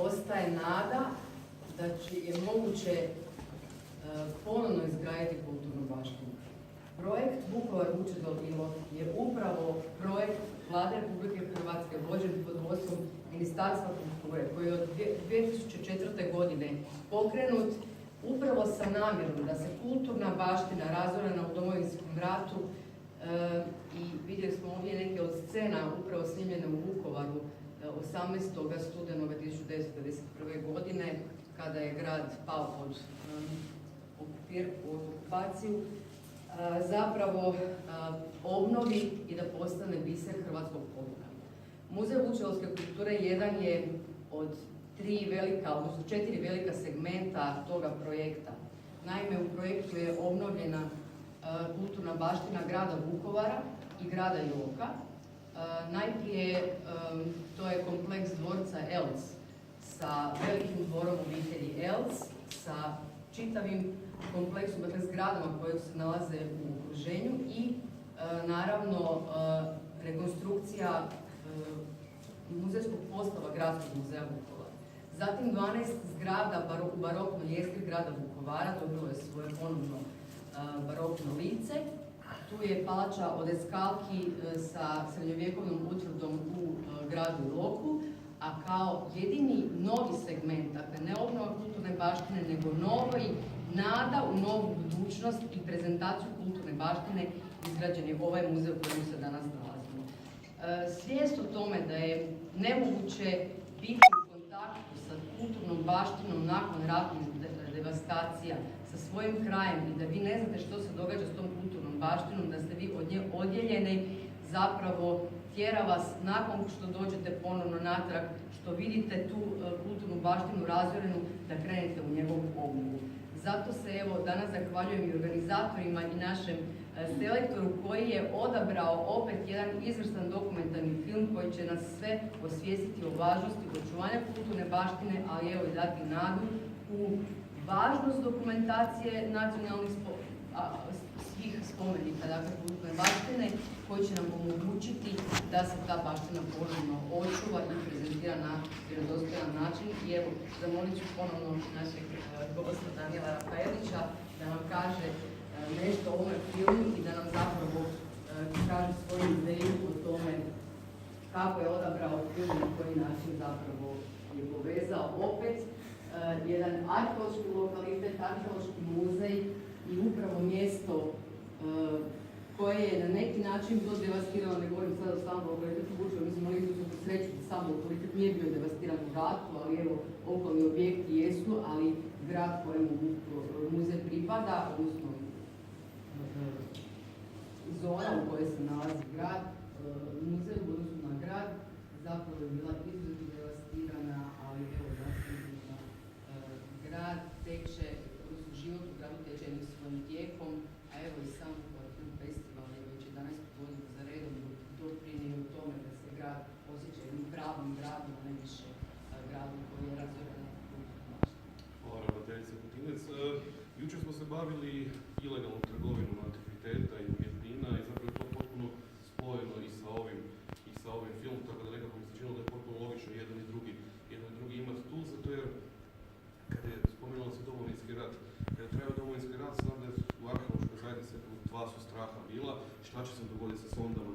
ostaje nada da je moguće ponovno izgraditi kulturnu baštinu. Projekt Vukovar Vučedol Ilok je upravo projekt Vlade Republike Hrvatske vođen pod vodstvom Ministarstva kulture koji je od 2004. godine pokrenut upravo sa namjerom da se kulturna baština razorena u Domovinskom ratu i vidjeli smo ovdje neke od scena upravo snimljene u Vukovaru 18. studenoga 1991. godine kada je grad pao pod okupaciju, zapravo obnovi i da postane biser hrvatskog povijesna. Muzej vučedolske kulture jedan je od 4 velika segmenta toga projekta. Naime, u projektu je obnovljena kulturna baština grada Vukovara i grada Iloka. Najprije to je kompleks dvorca Eltz sa velikim dvorom obitelji Eltz, sa čitavim kompleksom, dakle zgradama koje se nalaze u okruženju i naravno rekonstrukcija muzejskog postava Gradskog muzeja Vukovara. Zatim 12 zgrada u baroknoj jezgri grada Vukovara dobilo je svoje ponovno barokno lice. Tu je palača od Eskalki sa srednjovjekovnom utvrdom u gradu Iloku, a kao jedini novi segment, dakle ne obnova kulturne baštine, nego novi nada u novu budućnost i prezentaciju kulturne baštine izgrađen je ovaj muzej u kojem se danas nalazimo. Svijest o tome da je nemoguće biti u kontaktu sa kulturnom baštinom nakon ratnih devastacija, sa svojim krajem i da vi ne znate što se događa s tom kulturnom baštinom, da ste vi od nje odjeljeni, zapravo tjera vas nakon što dođete ponovno natrag, što vidite tu kulturnu baštinu razorenu, da krenete u njegovu obnovu. Zato se evo danas zahvaljujem i organizatorima i našem selektoru koji je odabrao opet jedan izvrstan dokumentarni film koji će nas sve osvijestiti o važnosti očuvanja kulturne baštine, ali evo i dati nadu u važnost dokumentacije nacionalnih svih spomenika, dakle kulturne baštine, koji će nam omogućiti da se ta baština ponovno očuva i prezentira na vjerodostojan način. I evo, zamolit ću ponovno našeg gosta Danijela Rafaelića da nam kaže nešto o ovome filmu i da nam zapravo kaže svoju ideju o tome kako je odabrao film i na koji način zapravo je povezao opet jedan arheološki lokalitet, arheološki muzej i upravo mjesto koje je na neki način bilo devastirano, ne govorim sada o samom lokalitetu Vučedol, mi smo imali izuzetnu sreću da sam lokalitet nije bio devastiran u ratu, ali evo, okolni objekti jesu, ali grad kojemu muzej pripada, odnosno zona u kojoj se nalazi grad, muzej u odnosu na grad, zapravo je bila izuzetno devastirana, ali evo, zapravo grad teče, odnosno život u gradu teče jednim svojim tijekom, a evo i sam film festival je već 11. godinu za redom doprinio u tome da se grad osjeća jednim pravim gradom, a ne više gradom koji je razoran. Hvala ravnateljice Kutinec. Jučer smo se bavili ilegalnom trgovinom antikviteta i umjetnina i zapravo je to potpuno spojeno i sa ovim filmom, tako da nekako mi se činilo da je potpuno logično jedan i drugi imati tu, zato jer kada je spomenulo se Domovinski rat, kada treba Domovinski rat, znam da je u arheološkoj zajednici dva su straha bila, šta će se dogoditi sa sondama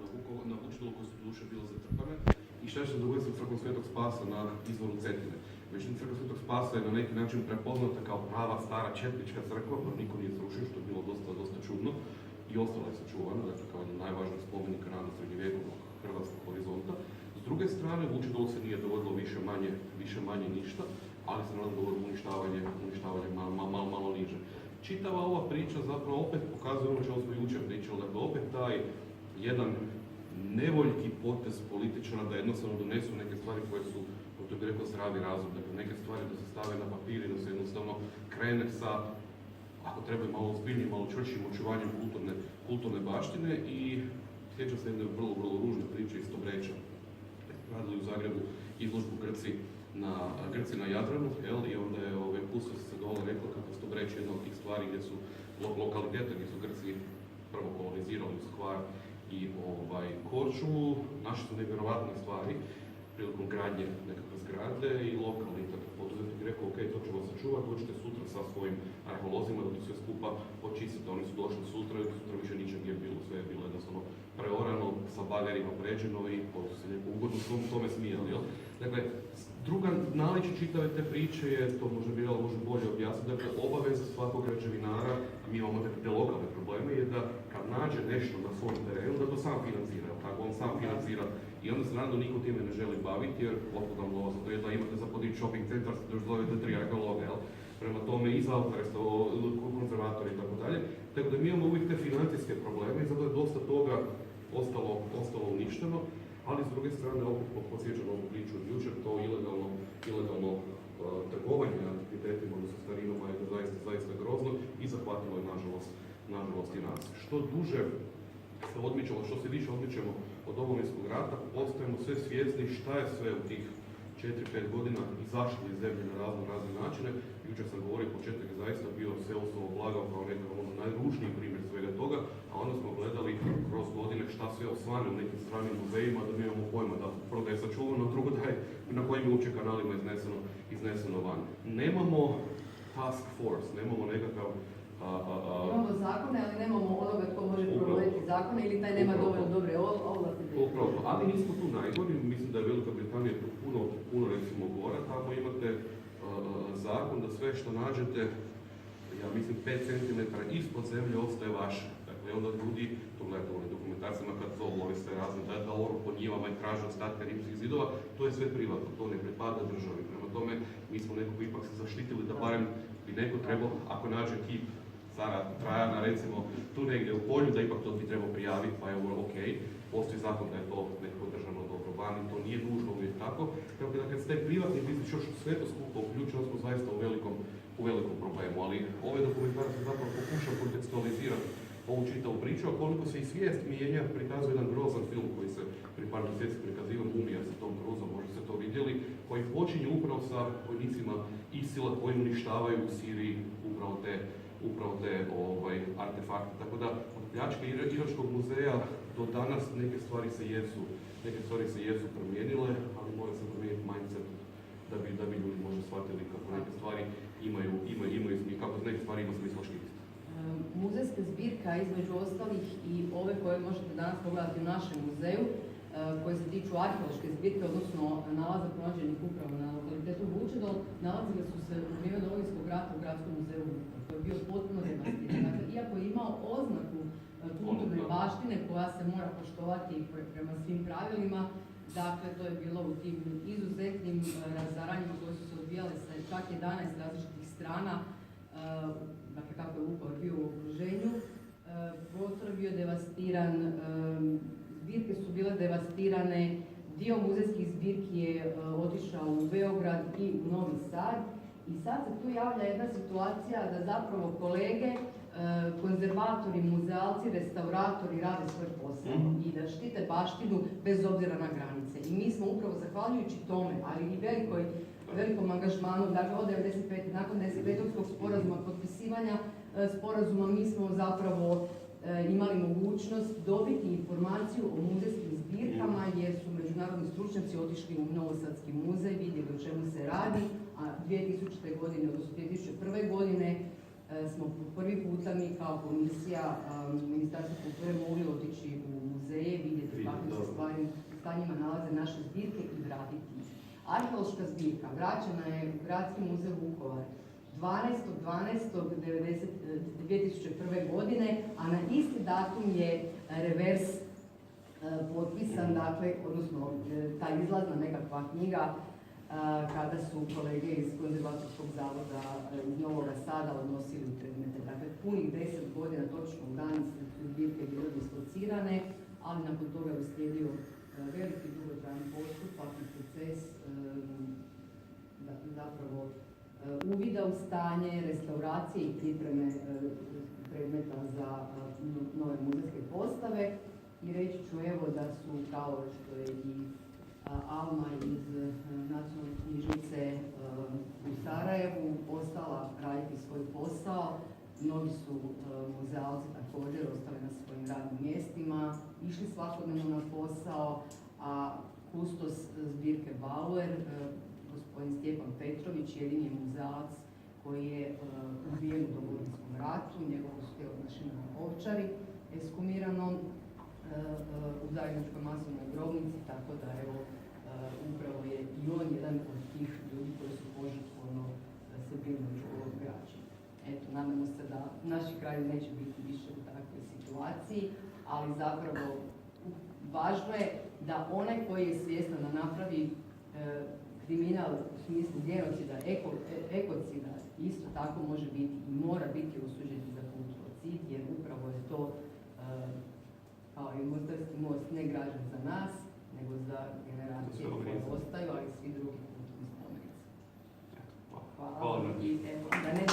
na Vučedolu koje su duše bile zatrpane i šta će se dogoditi sa crkvom Svetog Spasa na izvoru Cetine. Međutim, crkva Svetog Spasa je na neki način prepoznata kao prava stara četnička crkva, pa niko nije srušio, što je bilo dosta čudno i ostala je sačuvana, dakle kao jedan najvažniji spomenik rano srednjovjekovnog hrvatskog horizonta. S druge strane, Vučedol se nije dogodilo više manje ništa, ali se nam dogodilo uništavanje malo niže. Čitava ova priča zapravo opet pokazuje ono što smo jučer pričali, dakle opet taj jedan nevoljki potez političara da jednostavno donesu neke stvari koje su, to bi rekao, zdravi razum, dakle neke stvari da se stave na papir i da se jednostavno krene sa, ako treba malo ozbiljnije, malo čvršćim očuvanjem kulturne baštine i sjećam se jedne vrlo ružne priče iz Stobreča. Radili u Zagrebu izložbu Grci na Jadranu, i onda je pustio se dole rekla kako Stobreč je jedna od tih stvari gdje su lokalitete gdje su Grci prvo kolonizirali Hvar i Korčulu, našli su nevjerovatne stvari. prilikom gradnje nekakve zgrade i lokalni poduzetnik rekao, ok, to ćemo sačuvati, dođite sutra sa svojim arheolozima da to sve skupa počistite. Oni su došli sutra više ničeg nije bilo, sve je bilo jednostavno preorano, sa bagerima pređeno i oni se lijepo ugodno tome smijali. Jel? Dakle, druga naličje čitave te priče je, to može bolje objasniti, dakle, obaveza svakog građevinara, a mi imamo te lokalne probleme, je da kad nađe nešto na svom terenu, da to sam financira, tako on sam financira. I onda se naravno niko time ne želi baviti, jer otkud vam lovo za to je da imate za podići shopping centar, da još zovete 3 arheologa, jel? Prema tome i za autorstvo, konzervatori i tako dalje. Tako da mi imamo uvijek te financijske probleme i zato je dosta toga ostalo uništeno, ali s druge strane opet posjećam ovu priču od jučer, to ilegalno trgovanje antikvitetima, odnosno starinom je zaista grozno i zahvatilo je nažalost i nas. Što duže se odmičemo, što se više odmičemo od Domovinskog rata, postajemo sve svjesni šta je sve u tih 4-5 godina izašlo iz zemlje na razne načine. Jučer sam govorio, početak je zaista bio Seusovo Blagao kao nekakav najružniji primjer svega toga, a onda smo gledali kroz godine šta sve osvane u nekim stranim muzejima, da mi imamo pojma da prvo da je sačuvano, drugo da je na kojim je uopće kanalima izneseno van. Nemamo task force, nemamo nekakav imamo zakone, ali nemamo onoga tko može provoditi zakone ili taj nema dovoljno dobre ovlasti. Upravo, ali nismo tu najgori, mislim da je Velika Britanija puno recimo gora, tamo imate zakon da sve što nađete, ja mislim 5 cm ispod zemlje ostaje vaše. Dakle, onda ljudi, to gledate u dokumentacima kad to love sve razne, da oru po njivama i traže ostatke rimskih zidova, to je sve privatno, to ne pripada državi. Prema tome, mi smo nekako ipak se zaštitili da barem bi neko trebao, ako nađe kip cara Trajana, recimo, tu negdje u polju, da ipak to bi trebao prijaviti, pa je ovo ok, postoji zakon da je to neko državno dobro vani, to nije nužno uvijek tako. Tako da kad ste privatni biznis još sve to skupo uključeno, smo zaista u velikom problemu, ali ove dokumentarac zapravo pokušao kontekstualizirati ovu čitavu priču, a koliko se i svijest mijenja, prikazuje jedan grozan film koji se prije par mjeseci prikazivao, Mumija sa Tom Cruiseom, možda ste to vidjeli, koji počinje upravo sa vojnicima ISIL-a koji uništavaju u Siriji upravo te artefakte. Tako da, od pljačke Iračkog muzeja do danas neke stvari se jesu promijenile, ali mora se promijeniti mindset da bi ljudi možda shvatili kako neke stvari kako neke stvari ima smisla štititi. Muzejska zbirka, između ostalih i ove koje možete danas pogledati u našem muzeju, koje se tiču arheološke zbirke, odnosno nalaza pronađenih upravo na lokalitetu Vučedol, nalazile su se u vrijeme Domovinskog rata u Gradskom muzeju koji je bio potpuno devastiran. Dakle, iako je imao oznaku kulturne baštine koja se mora poštovati prema svim pravilima, dakle, to je bilo u tim izuzetnim razaranjima koje su se odvijale sa čak 11 različitih strana, dakle, kako je Vukovar bio u okruženju, prostor je bio devastiran, zbirke su bile devastirane, dio muzejskih zbirki je otišao u Beograd i u Novi Sad i sad se tu javlja jedna situacija da zapravo kolege, konzervatori, muzealci, restauratori rade svoj posao i da štite baštinu bez obzira na granice. I mi smo upravo zahvaljujući tome, ali i velikom angažmanu, dakle od 95. nakon 95. sporazuma, potpisivanja sporazuma, mi smo zapravo imali mogućnost dobiti informaciju o muzejskim zbirkama jer su međunarodni stručnjaci otišli u Novosadski muzej, vidjeli o čemu se radi, a 2000. godine, odnosno 2001. godine smo prvi puta mi kao komisija Ministarstva kulture mogli otići u muzeje, vidjeti kakvim se stanjima nalaze naše zbirke i vratiti ih. Arheološka zbirka vraćena je u Gradski muzej Vukovar 12.12.2001. godine, a na isti datum je revers potpisan, dakle, odnosno ta izlazna nekakva knjiga kada su kolege iz Konzervatorskog zavoda iz Novog Sada odnosili predmete. Dakle, punih 10 godina, točno u dan su zbirke bile dislocirane, ali nakon toga je uslijedio veliki dugotrajan postupak i proces zapravo uvida u stanje, restauracije i pripreme predmeta za nove muzejske postave. I reći ću evo da su, kao što je i Alma iz Nacionalne knjižnice u Sarajevu ostala raditi svoj posao. Mnogi su muzealci također ostali na svojim radnim mjestima, išli svakodnevno na posao, a kustos zbirke Bauer, gospodin Stjepan Petrović, jedini muzealac koji je ubijen u Domovinskom ratu, njegovo su tijelo našli na Ovčari, eskumiranom u zajedničkoj masovnoj grobnici, tako da evo, upravo je i on jedan od tih ljudi koji su požrtvovno se brinući o građi. Eto, nadamo se da naši krajevi neće biti više u takvoj situaciji, ali zapravo važno je da onaj koji je svjestan da napravi kriminal u smislu genocida, ekocida, isto tako može biti i mora biti osuđen za kulturocid, jer upravo je to kao i Mostarski most ne građen za nas, nego za generacije koje ostaju, ali i svi drugi kulturni spomenici. Hvala. I evo, da ne